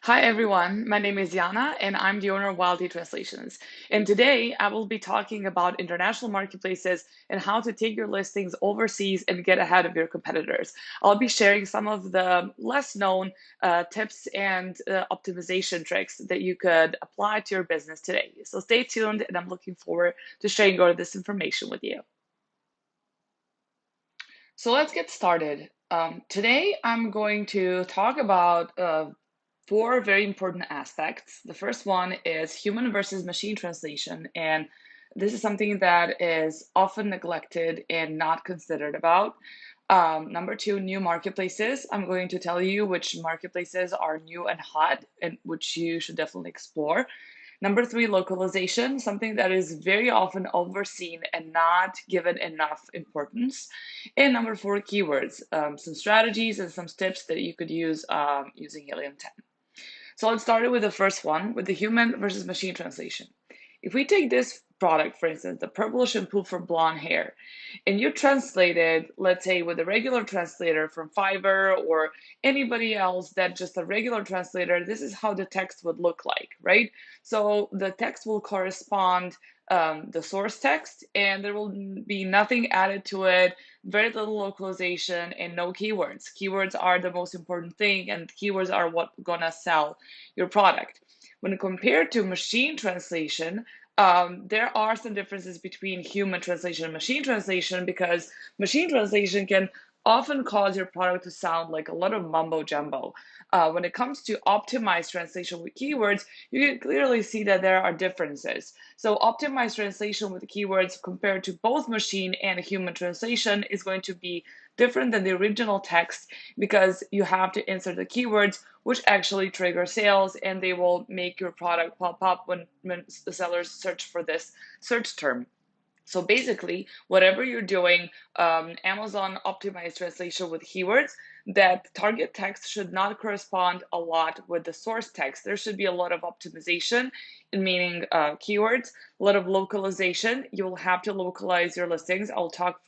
Hi everyone, my name is Jana and I'm the owner of YLT Translations. And today I will be talking about international marketplaces and how to take your listings overseas and get ahead of your competitors. I'll be sharing some of the less known tips and optimization tricks that you could apply to your business today. So stay tuned and I'm looking forward to sharing all of this information with you. So let's get started. Today I'm going to talk about four very important aspects. The first one is human versus machine translation, and this is something that is often neglected and not considered about. Number two, new marketplaces. I'm going to tell you which marketplaces are new and hot and which you should definitely explore. Number three, localization, something that is very often overseen and not given enough importance. And number four, keywords, some strategies and some tips that you could use using Helium 10. So let's start with the first one, with the human versus machine translation. If we take this product, for instance, the purple shampoo for blonde hair, and you translate it, let's say with a regular translator from Fiverr or anybody else that just a regular translator, this is how the text would look like, right? So the text will correspond the source text, and there will be nothing added to it, very little localization, and no keywords. Keywords are the most important thing, and keywords are what gonna sell your product. When compared to machine translation, there are some differences between human translation and machine translation because machine translation can often cause your product to sound like a lot of mumbo jumbo. When it comes to optimized translation with keywords, you can clearly see that there are differences. So, optimized translation with keywords compared to both machine and human translation is going to be different than the original text because you have to insert the keywords which actually trigger sales and they will make your product pop up when the sellers search for this search term. So basically, whatever you're doing, Amazon optimized translation with keywords, that target text should not correspond a lot with the source text. There should be a lot of optimization, meaning keywords, a lot of localization. You will have to localize your listings. I'll talk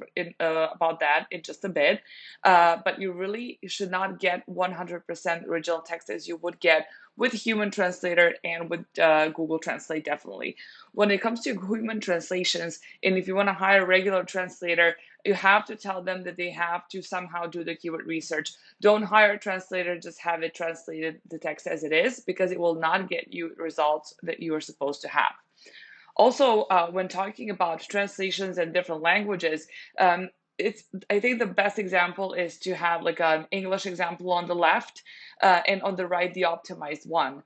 about that in just a bit. But you should not get 100% original text as you would get with human translator and with Google Translate, definitely. When it comes to human translations, and if you want to hire a regular translator, you have to tell them that they have to somehow do the keyword research. Don't hire a translator, just have it translated the text as it is, because it will not get you results that you are supposed to have. Also, when talking about translations in different languages, it's I think the best example is to have like an English example on the left and on the right the optimized one.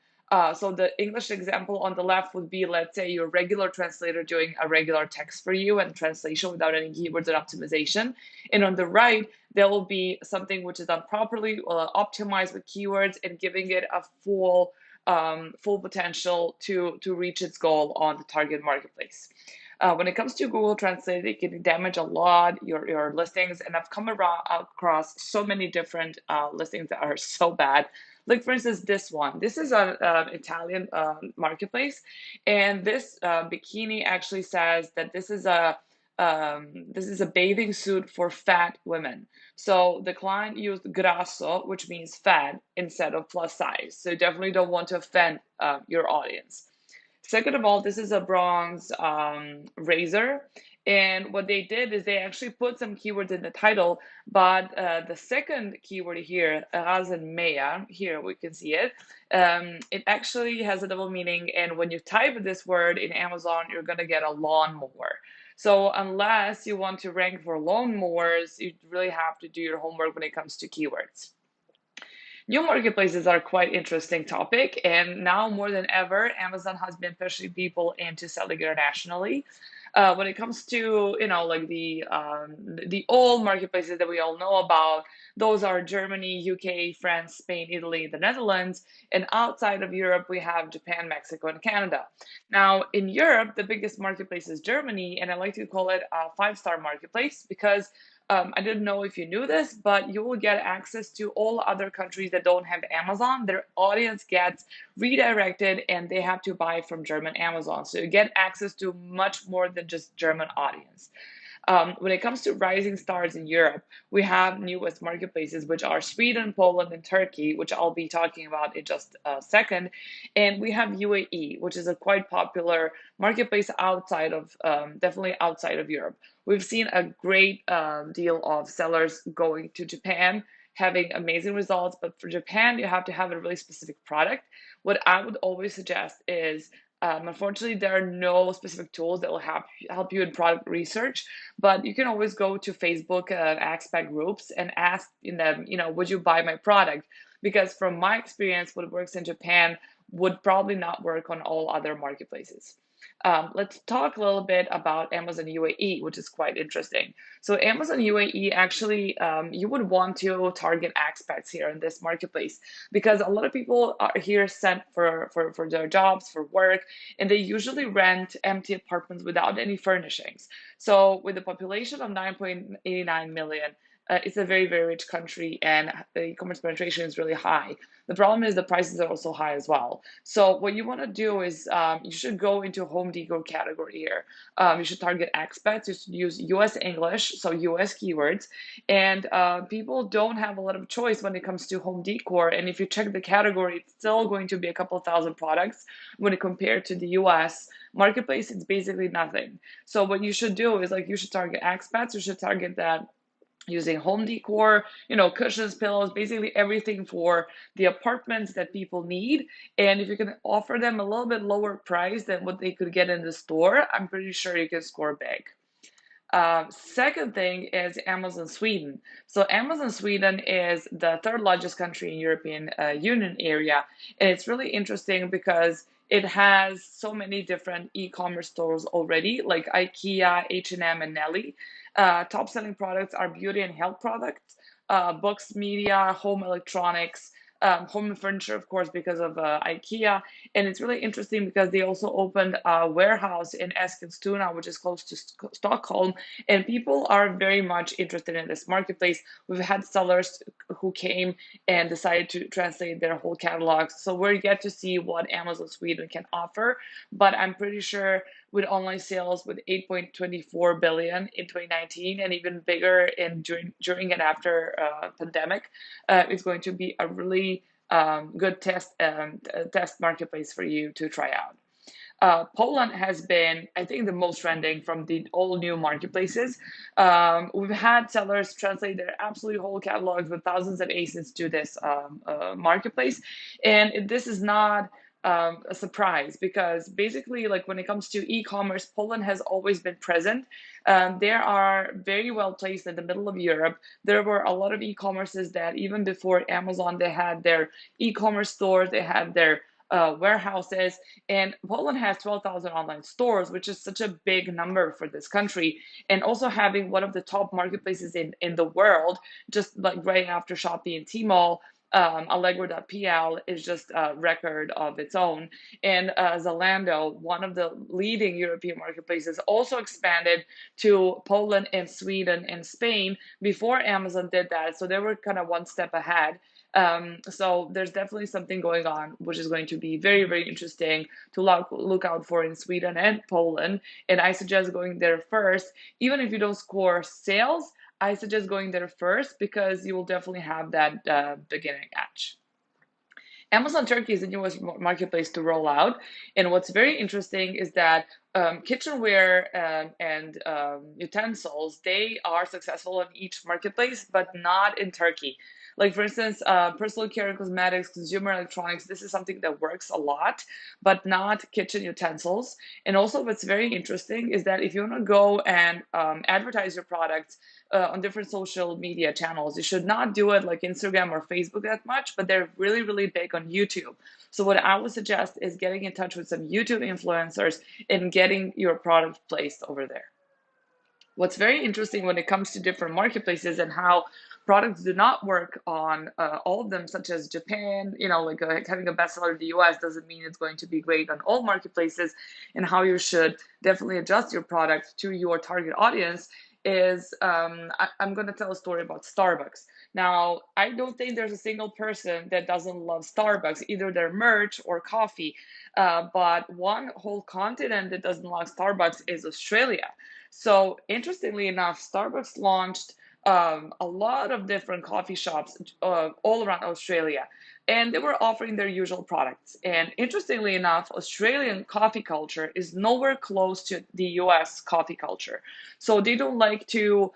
So the English example on the left would be, let's say, your regular translator doing a regular text for you and translation without any keywords and optimization. And on the right, there will be something which is done properly, optimized with keywords and giving it a full potential to reach its goal on the target marketplace. When it comes to Google Translate, it can damage a lot your listings, and I've come across so many different listings that are so bad. Like for instance, this one. This is an Italian marketplace, and this bikini actually says that this is a bathing suit for fat women. So the client used grasso, which means fat, instead of plus size. So you definitely don't want to offend your audience. Second of all, this is a bronze razor. And what they did is they actually put some keywords in the title, but the second keyword here, Rasenmäher, here we can see it, it actually has a double meaning. And when you type this word in Amazon, you're going to get a lawnmower. So unless you want to rank for lawnmowers, you really have to do your homework when it comes to keywords. New marketplaces are quite interesting topic, and now more than ever, Amazon has been pushing people into selling internationally. When it comes to like the old marketplaces that we all know about, those are Germany, UK, France, Spain, Italy, the Netherlands, and outside of Europe we have Japan, Mexico, and Canada. Now in Europe, the biggest marketplace is Germany, and I like to call it a five-star marketplace because I didn't know if you knew this, but you will get access to all other countries that don't have Amazon. Their audience gets redirected and they have to buy from German Amazon. So you get access to much more than just German audience. When it comes to rising stars in Europe, we have newest marketplaces, which are Sweden, Poland, and Turkey, which I'll be talking about in just a second. And we have UAE, which is a quite popular marketplace outside of, definitely outside of Europe. We've seen a great deal of sellers going to Japan, having amazing results. But for Japan, you have to have a really specific product. What I would always suggest is, unfortunately, there are no specific tools that will help you in product research, but you can always go to Facebook expat groups and ask them, would you buy my product? Because from my experience, what works in Japan would probably not work on all other marketplaces. Let's talk a little bit about Amazon UAE, which is quite interesting. So Amazon UAE actually, you would want to target expats here in this marketplace because a lot of people are here sent for their jobs, for work, and they usually rent empty apartments without any furnishings. So with a population of 9.89 million, it's a very, very rich country and the e-commerce penetration is really high. The problem is the prices are also high as well. So what you want to do is you should go into home decor category here. You should target expats. You should use US English, so US keywords. And people don't have a lot of choice when it comes to home decor. And if you check the category, it's still going to be a couple thousand products when it compared to the US marketplace. It's basically nothing. So what you should do is like you should target expats. You should target that using home decor, cushions, pillows, basically everything for the apartments that people need. And if you can offer them a little bit lower price than what they could get in the store, I'm pretty sure you can score big. Second thing is Amazon Sweden. So Amazon Sweden is the third largest country in European Union area, and it's really interesting because it has so many different e-commerce stores already, like IKEA, H&M, and Nelly. Top selling products are beauty and health products, books, media, home electronics, home and furniture, of course, because of IKEA. And it's really interesting because they also opened a warehouse in Eskilstuna, which is close to Stockholm, and people are very much interested in this marketplace. We've had sellers who came and decided to translate their whole catalogs. So we're yet to see what Amazon Sweden can offer, but I'm pretty sure with online sales with 8.24 billion in 2019 and even bigger in during and after pandemic, it's going to be a really good test marketplace for you to try out. Poland has been, I think, the most trending from the all new marketplaces. We've had sellers translate their absolute whole catalogs with thousands of ASINs to this marketplace. And this is not a surprise because basically, like when it comes to e-commerce, Poland has always been present. They are very well placed in the middle of Europe. There were a lot of e-commerces that even before Amazon, they had their e-commerce stores, they had their warehouses, and Poland has 12,000 online stores, which is such a big number for this country. And also having one of the top marketplaces in the world, just like right after Shopee and Tmall, Allegro.pl is just a record of its own. And Zalando, one of the leading European marketplaces, also expanded to Poland and Sweden and Spain before Amazon did that. So they were kind of one step ahead. So there's definitely something going on, which is going to be very, very interesting to look out for in Sweden and Poland. And I suggest going there first. Even if you don't score sales, I suggest going there first because you will definitely have that beginning edge. Amazon Turkey is the newest marketplace to roll out. And what's very interesting is that kitchenware and utensils, they are successful in each marketplace, but not in Turkey. Like, for instance, personal care and cosmetics, consumer electronics, this is something that works a lot, but not kitchen utensils. And also, what's very interesting is that if you want to go and advertise your products on different social media channels, you should not do it like Instagram or Facebook that much, but they're really, really big on YouTube. So, what I would suggest is getting in touch with some YouTube influencers and getting your product placed over there. What's very interesting when it comes to different marketplaces and how products do not work on all of them, such as Japan, like having a bestseller in the US doesn't mean it's going to be great on all marketplaces, and how you should definitely adjust your product to your target audience is I'm going to tell a story about Starbucks. Now, I don't think there's a single person that doesn't love Starbucks, either their merch or coffee. But one whole continent that doesn't love Starbucks is Australia. So interestingly enough, Starbucks launched a lot of different coffee shops all around Australia, and they were offering their usual products. And interestingly enough, Australian coffee culture is nowhere close to the US coffee culture. So they don't like to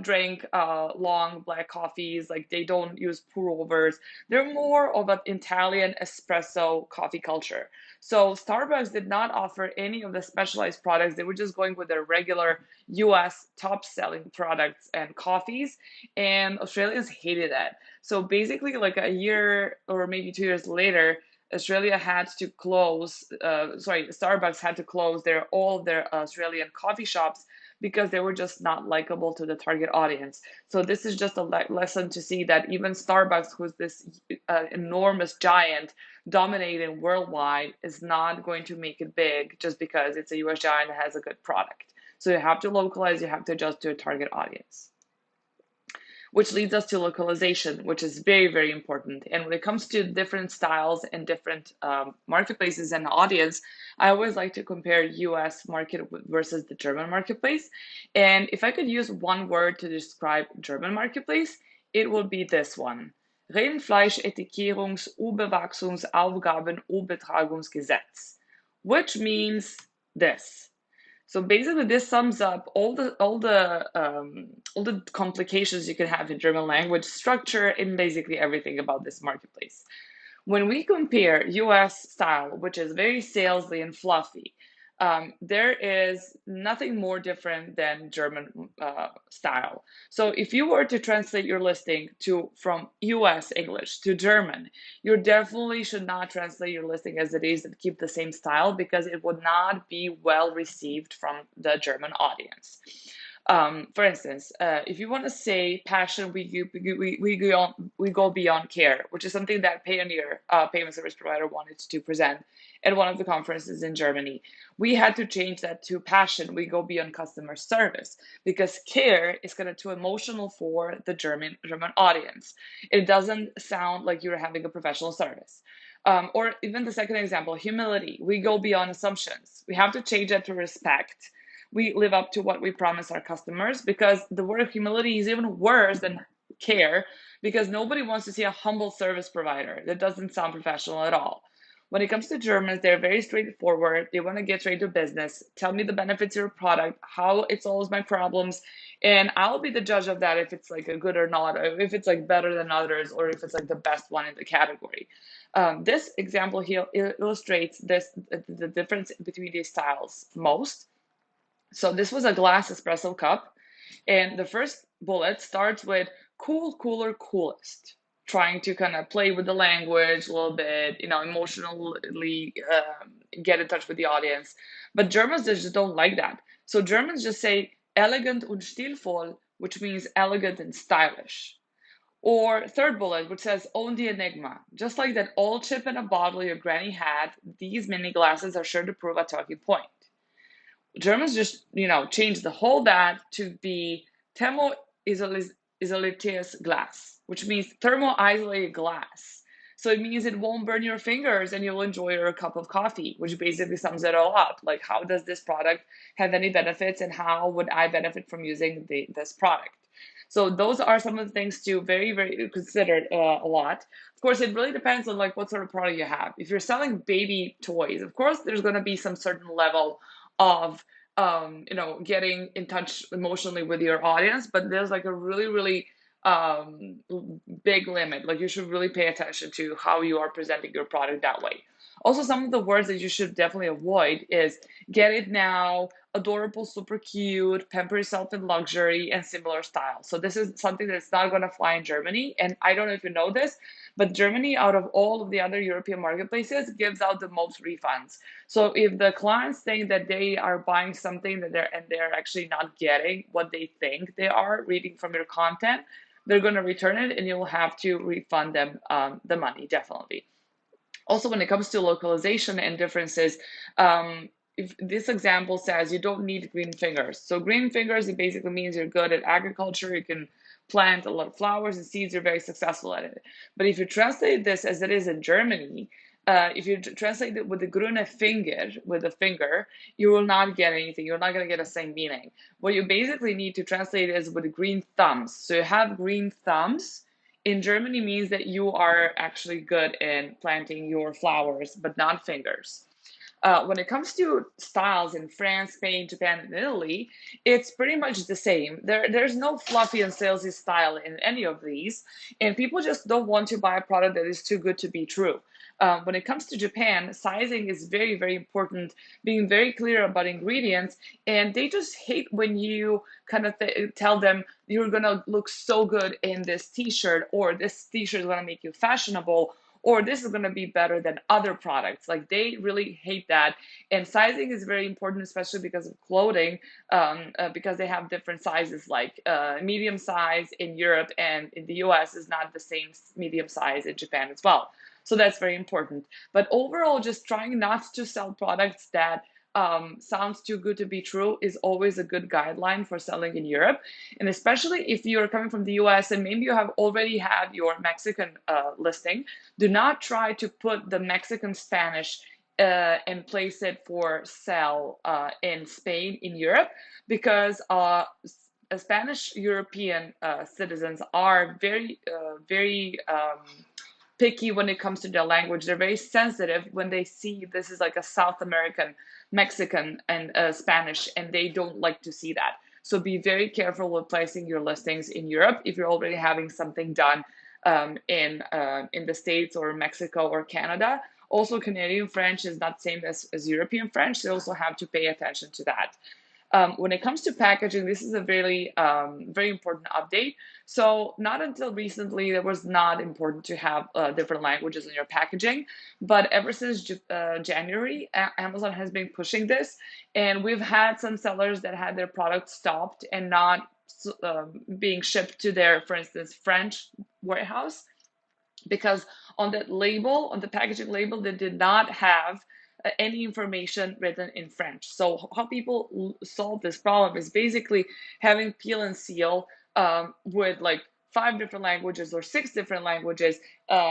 drink long black coffees, like they don't use pour overs. They're more of an Italian espresso coffee culture. So Starbucks did not offer any of the specialized products. They were just going with their regular US top selling products and coffees, and Australians hated that. So basically, like a year or maybe 2 years later, Australia had to close. Starbucks had to close their all of their Australian coffee shops because they were just not likable to the target audience. So this is just a lesson to see that even Starbucks, who's this enormous giant dominating worldwide, is not going to make it big just because it's a US giant that has a good product. So you have to localize, you have to adjust to a target audience, which leads us to localization, which is very, very important. And when it comes to different styles and different marketplaces and audience, I always like to compare US market versus the German marketplace. And if I could use one word to describe German marketplace, it would be this one. Rindfleisch Etikettierungs Überwachungsaufgaben Übertragungsgesetz, which means this. So basically, this sums up all the complications you can have in German language structure and basically everything about this marketplace. When we compare US style, which is very salesy and fluffy, there is nothing more different than German style. So if you were to translate your listing to from US English to German, you definitely should not translate your listing as it is and keep the same style because it would not be well received from the German audience. For instance, if you want to say passion, we go beyond care, which is something that Payoneer, payment service provider, wanted to present at one of the conferences in Germany. We had to change that to passion, we go beyond customer service, because care is kind of too emotional for the German audience. It doesn't sound like you're having a professional service. Or even the second example, humility. We go beyond assumptions. We have to change that to respect. We live up to what we promise our customers, because the word humility is even worse than care, because nobody wants to see a humble service provider. That doesn't sound professional at all. When it comes to Germans, they're very straightforward. They want to get straight to business. Tell me the benefits of your product, how it solves my problems, and I'll be the judge of that if it's like a good or not, or if it's like better than others, or if it's like the best one in the category. This example here illustrates the difference between these styles most. So this was a glass espresso cup, and the first bullet starts with cool, cooler, coolest, trying to kind of play with the language a little bit, emotionally get in touch with the audience. But Germans just don't like that. So Germans just say elegant und stilvoll, which means elegant and stylish. Or third bullet, which says own the enigma. Just like that old chip in a bottle your granny had, these mini glasses are sure to prove a talking point. Germans just, changed the whole that to be thermoisolated glass, which means thermo-isolated glass. So it means it won't burn your fingers and you'll enjoy your cup of coffee, which basically sums it all up. Like, how does this product have any benefits and how would I benefit from using this product? So those are some of the things to very, very consider a lot. Of course, it really depends on like what sort of product you have. If you're selling baby toys, of course, there's going to be some certain level of getting in touch emotionally with your audience, but there's like a really, really big limit. Like you should really pay attention to how you are presenting your product that way. Also, some of the words that you should definitely avoid is get it now, adorable, super cute, pamper yourself in luxury, and similar style. So this is something that's not going to fly in Germany. And I don't know if you know this, but Germany, out of all of the other European marketplaces, gives out the most refunds. So if the clients think that they are buying something that they're actually not getting what they think they are reading from your content, they're going to return it and you'll have to refund them the money, definitely. Also, when it comes to localization and differences, if this example says you don't need green fingers. So green fingers, it basically means you're good at agriculture, you can plant a lot of flowers and seeds, you're very successful at it. But if you translate this as it is in Germany, If you translate it with the grüne Finger, with the finger, you will not get anything. You're not going to get the same meaning. What you basically need to translate is with green thumbs. So you have green thumbs in Germany means that you are actually good in planting your flowers, but not fingers. When it comes to styles in France, Spain, Japan, and Italy, it's pretty much the same. There's no fluffy and salesy style in any of these, and people just don't want to buy a product that is too good to be true. When it comes to Japan, sizing is very, very important, being very clear about ingredients, and they just hate when you kind of tell them you're gonna look so good in this t-shirt, or this t-shirt is gonna make you fashionable, or this is going to be better than other products. Like they really hate that. And sizing is very important, especially because of clothing, because they have different sizes. Like medium size in Europe and in the US is not the same medium size in Japan as well. So that's very important. But overall, just trying not to sell products that sounds too good to be true is always a good guideline for selling in Europe. And especially if you're coming from the US and maybe you have already had your Mexican listing, do not try to put the Mexican Spanish and place it for sale in Spain, in Europe, because Spanish European citizens are very picky when it comes to their language. They're very sensitive when they see this is like a South American, Mexican, and Spanish, and they don't like to see that. So be very careful with placing your listings in Europe if you're already having something done in the States or Mexico or Canada. Also, Canadian French is not the same as European French. So you also have to pay attention to that. When it comes to packaging, this is a very, very important update. So not until recently, it was not important to have different languages in your packaging. But ever since January, Amazon has been pushing this. And we've had some sellers that had their products stopped and not being shipped to their, for instance, French warehouse, because on that label, on the packaging label, they did not have any information written in French. So how people solve this problem is basically having peel and seal with like 5 different languages or 6 different languages,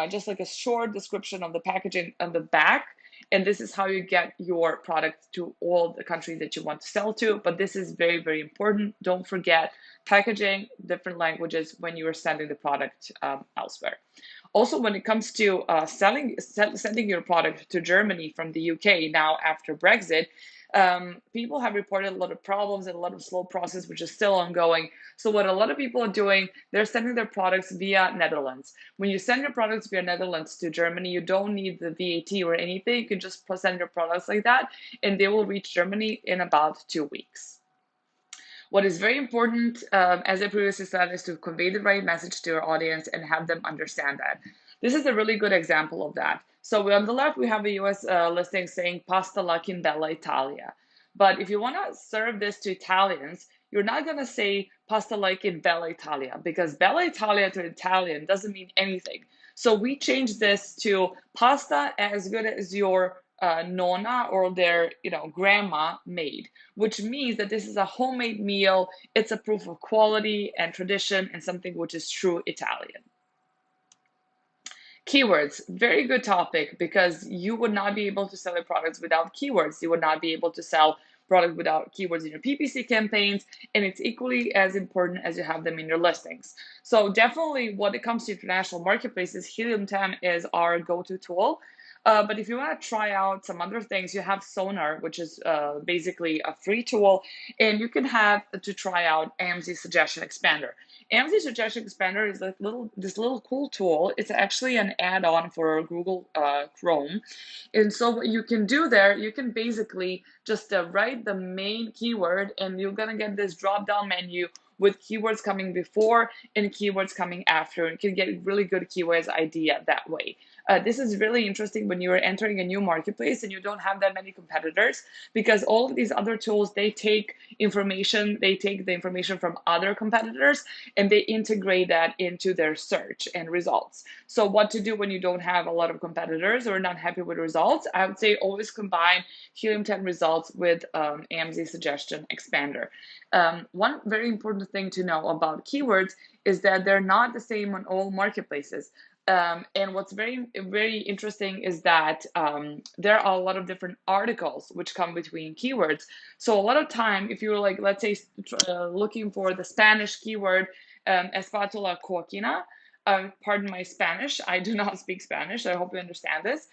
just like a short description of the packaging on the back. And this is how you get your product to all the countries that you want to sell to. But this is very, very important. Don't forget packaging, different languages when you are sending the product elsewhere. Also, when it comes to sending your product to Germany from the UK now after Brexit, people have reported a lot of problems and a lot of slow process, which is still ongoing. So what a lot of people are doing, they're sending their products via Netherlands. When you send your products via Netherlands to Germany, you don't need the VAT or anything. You can just send your products like that, and they will reach Germany in about 2 weeks. What is very important, as I previously said, is to convey the right message to your audience and have them understand that. This is a really good example of that. So on the left, we have a US listing saying pasta like in Bella Italia. But if you want to serve this to Italians, you're not going to say pasta like in Bella Italia, because Bella Italia to Italian doesn't mean anything. So we changed this to pasta as good as your nonna or their grandma made, which means that this is a homemade meal. It's a proof of quality and tradition and something which is true Italian. Keywords, very good topic, because you would not be able to sell your products without keywords. You would not be able to sell product without keywords in your PPC campaigns, and it's equally as important as you have them in your listings. So definitely when it comes to international marketplaces, Helium 10 is our go-to tool. But if you want to try out some other things, you have Sonar, which is basically a free tool, and you can have to try out AMZ Suggestion Expander. AMZ Suggestion Expander is this little cool tool. It's actually an add-on for Google Chrome. And so what you can do there, you can basically just write the main keyword, and you're going to get this drop-down menu with keywords coming before and keywords coming after. You can get really good keywords idea that way. This is really interesting when you're entering a new marketplace and you don't have that many competitors, because all of these other tools, they take the information from other competitors and they integrate that into their search and results. So what to do when you don't have a lot of competitors or not happy with results? I would say always combine Helium 10 results with AMZ Suggestion Expander. One very important thing to know about keywords is that they're not the same on all marketplaces. And what's very interesting is that there are a lot of different articles which come between keywords. So a lot of time, if you're like, let's say, looking for the Spanish keyword espátula coquina, pardon my Spanish, I do not speak Spanish, so I hope you understand this.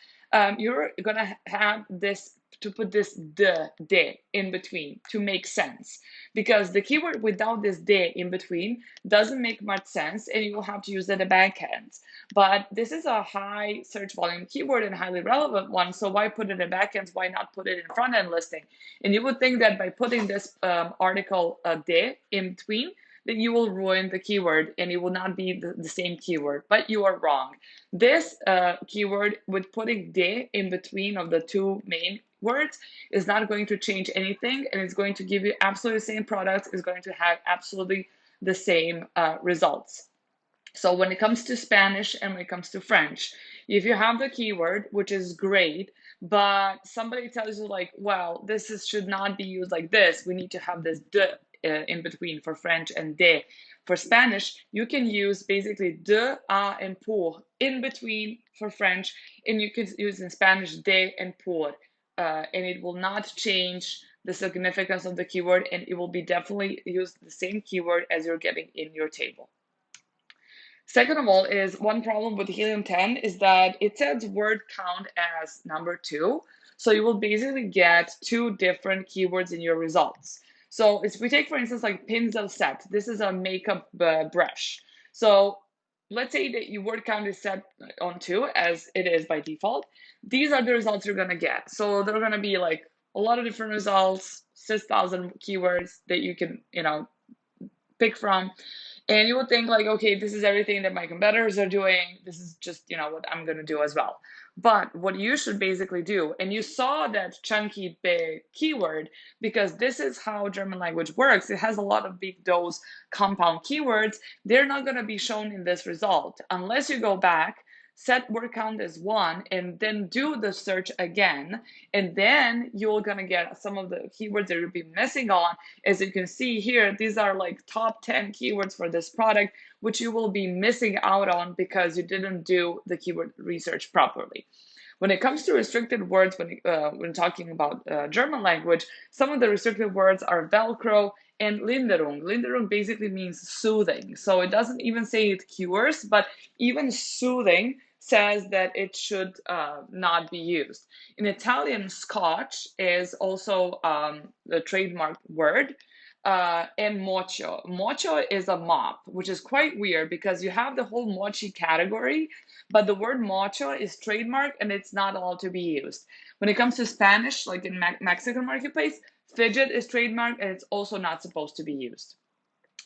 You're gonna have this to put this de in between to make sense, because the keyword without this de in between doesn't make much sense, and you will have to use it at the back end. But this is a high search volume keyword and highly relevant one, so why put it in backends? Why not put it in front end listing? And you would think that by putting this article de in between, that you will ruin the keyword and it will not be the same keyword, but you are wrong. This keyword with putting de in between of the two main words is not going to change anything, and it's going to give you absolutely the same products, is going to have absolutely the same results. So when it comes to Spanish and when it comes to French, if you have the keyword, which is great, but somebody tells you like, well, should not be used like this. We need to have this de in between for French and de for Spanish. You can use basically de, a, and pour in between for French, and you can use in Spanish de and pour, and it will not change the significance of the keyword, and it will be definitely use the same keyword as you're getting in your table. Second of all, is one problem with Helium 10 is that it sets word count as number 2. So you will basically get 2 different keywords in your results. So if we take, for instance, like Pincel set, this is a makeup brush. So let's say that your word count is set on 2, as it is by default. These are the results you're going to get. So they're going to be like a lot of different results, 6,000 keywords that you can, pick from. And you would think like, okay, this is everything that my competitors are doing. This is just, what I'm going to do as well. But what you should basically do, and you saw that chunky big keyword, because this is how German language works. It has a lot of big, those compound keywords. They're not going to be shown in this result unless you go back, set word count as 1, and then do the search again. And then you're going to get some of the keywords that you'll be missing on. As you can see here, these are like top 10 keywords for this product, which you will be missing out on because you didn't do the keyword research properly. When it comes to restricted words, when talking about German language, some of the restricted words are Velcro and Linderung. Linderung basically means soothing. So it doesn't even say it cures, but even soothing says that it should not be used. In Italian, scotch is also the trademark word. And mocho. Mocho is a mop, which is quite weird because you have the whole mochi category, but the word mocho is trademark and it's not allowed to be used. When it comes to Spanish, like in Mexican marketplace, fidget is trademark and it's also not supposed to be used.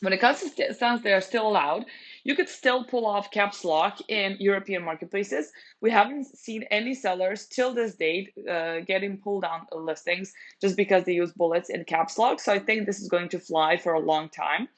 When it comes to sounds that are still allowed, you could still pull off caps lock in European marketplaces. We haven't seen any sellers till this date getting pulled down listings just because they use bullets in caps lock. So I think this is going to fly for a long time.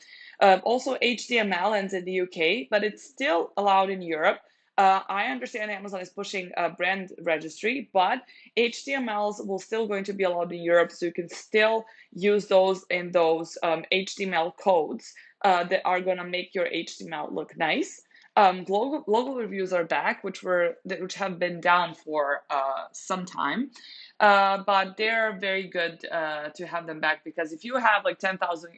Also, HTML ends in the UK, but it's still allowed in Europe. I understand Amazon is pushing a brand registry, but HTMLs will still going to be allowed in Europe, so you can still use those in those HTML codes that are going to make your HTML look nice. Global reviews are back, which have been down for some time, but they're very good to have them back, because if you have like 10,000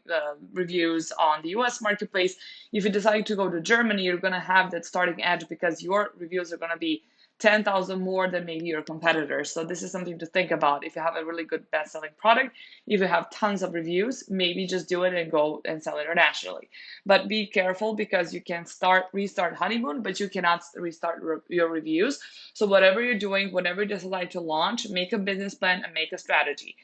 reviews on the US marketplace, if you decide to go to Germany, you're going to have that starting edge because your reviews are going to be 10,000 more than maybe your competitors. So this is something to think about. If you have a really good best-selling product, if you have tons of reviews, maybe just do it and go and sell internationally. But be careful, because you can restart honeymoon, but you cannot restart your reviews. So whatever you're doing, whenever you decide to launch, make a business plan and make a strategy.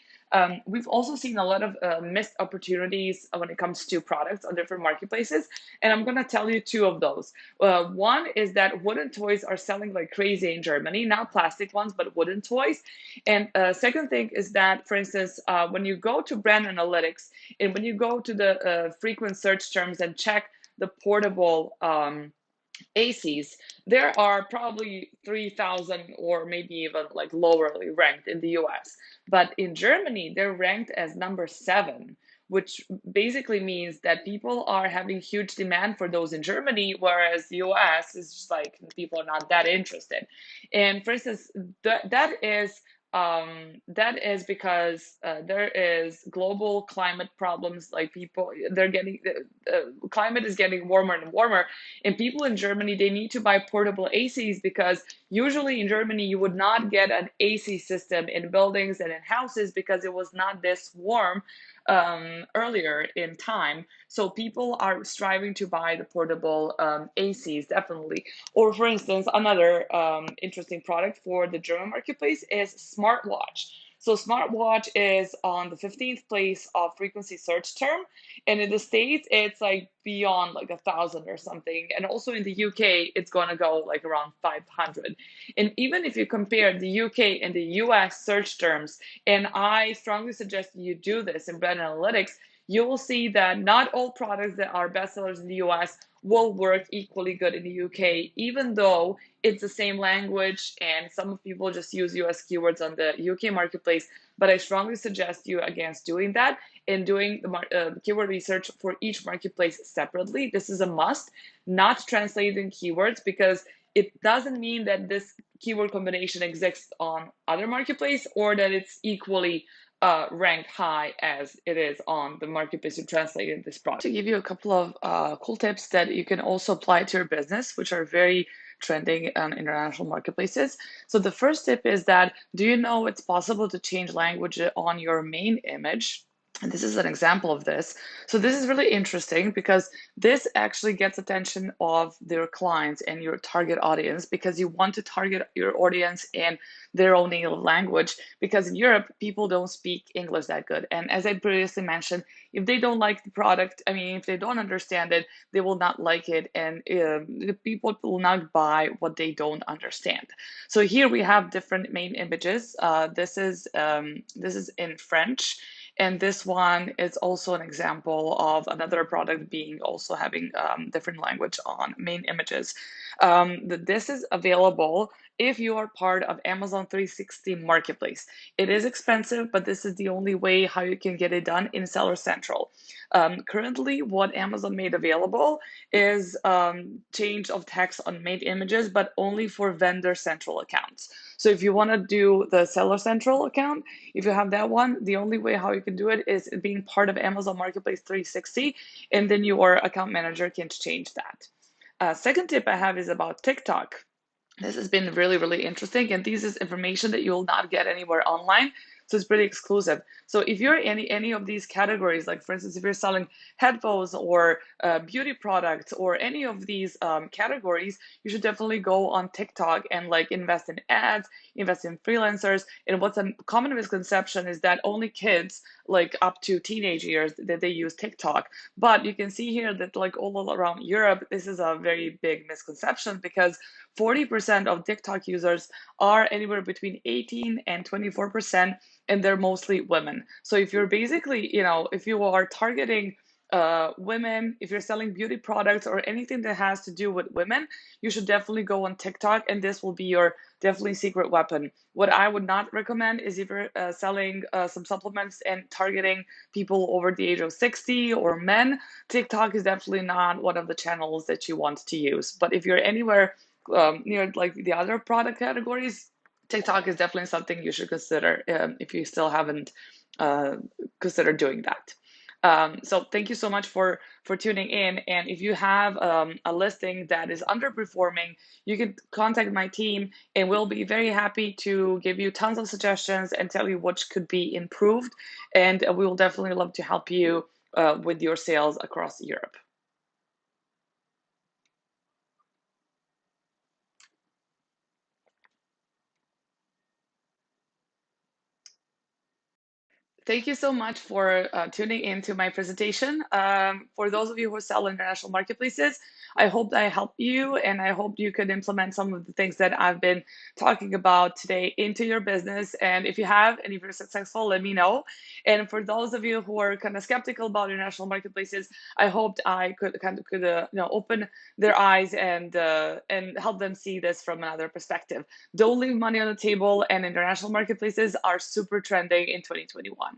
We've also seen a lot of missed opportunities when it comes to products on different marketplaces, and I'm going to tell you 2 of those. One is that wooden toys are selling like crazy in Germany, not plastic ones, but wooden toys. And second thing is that, for instance, when you go to brand analytics and when you go to the frequent search terms and check the portable ACs, there are probably 3,000 or maybe even like lowerly ranked in the US. But in Germany, they're ranked as number 7, which basically means that people are having huge demand for those in Germany, whereas the US is just like people are not that interested. And for instance, that is because there is global climate problems. Like people, they're getting climate is getting warmer and warmer, and people in Germany, they need to buy portable ACs because usually in Germany you would not get an AC system in buildings and in houses because it was not this warm earlier in time. So people are striving to buy the portable ACs, definitely. Or for instance, another interesting product for the German marketplace is smartwatch. So smartwatch is on the 15th place of frequency search term, and in the States it's like beyond like 1,000 or something, and also in the UK it's gonna go like around 500. And even if you compare the UK and the US search terms, and I strongly suggest you do this in brand analytics, you will see that not all products that are bestsellers in the US will work equally good in the UK, even though it's the same language and some people just use US keywords on the UK marketplace. But I strongly suggest you against doing that and doing the keyword research for each marketplace separately. This is a must, not translating keywords, because it doesn't mean that this keyword combination exists on other marketplace or that it's equally ranked high as it is on the marketplace you translated this product. To give you a couple of cool tips that you can also apply to your business, which are very trending on international marketplaces. So the first tip is that, do you know it's possible to change language on your main image? And this is an example of this. So this is really interesting because this actually gets attention of their clients and your target audience, because you want to target your audience in their own native language, because in Europe, people don't speak English that good. And as I previously mentioned, if they don't like the product, I mean, if they don't understand it, they will not like it. And the people will not buy what they don't understand. So here we have different main images. This is in French. And this one is also an example of another product being also having different language on main images. This is available if you are part of Amazon 360 Marketplace. It is expensive, but this is the only way how you can get it done in Seller Central. Currently, what Amazon made available is change of text on main images, but only for Vendor Central accounts. So if you want to do the Seller Central account, if you have that one, the only way how you can do it is being part of Amazon Marketplace 360, and then your account manager can change that. Second tip I have is about TikTok. This has been really, really interesting, and this is information that you will not get anywhere online. So it's pretty exclusive. So if you're in any of these categories, like for instance, if you're selling headphones or beauty products or any of these categories, you should definitely go on TikTok and like invest in ads, invest in freelancers. And what's a common misconception is that only kids like up to teenage years that they use TikTok. But you can see here that like all around Europe, this is a very big misconception, because 40% of TikTok users are anywhere between 18 and 24%, and they're mostly women. So if you're basically, if you are targeting women, if you're selling beauty products or anything that has to do with women, you should definitely go on TikTok, and this will be your definitely secret weapon. What I would not recommend is if you're selling some supplements and targeting people over the age of 60 or men, TikTok is definitely not one of the channels that you want to use. But if you're anywhere near like the other product categories, TikTok is definitely something you should consider if you still haven't considered doing that. So thank you so much for tuning in. And if you have a listing that is underperforming, you can contact my team, and we'll be very happy to give you tons of suggestions and tell you which could be improved. And we will definitely love to help you with your sales across Europe. Thank you so much for tuning into my presentation. For those of you who sell international marketplaces, I hope I helped you, and I hope you could implement some of the things that I've been talking about today into your business. And if you have, and if you're successful, let me know. And for those of you who are kind of skeptical about international marketplaces, I hoped I could open their eyes and help them see this from another perspective. Don't leave money on the table, and international marketplaces are super trending in 2021.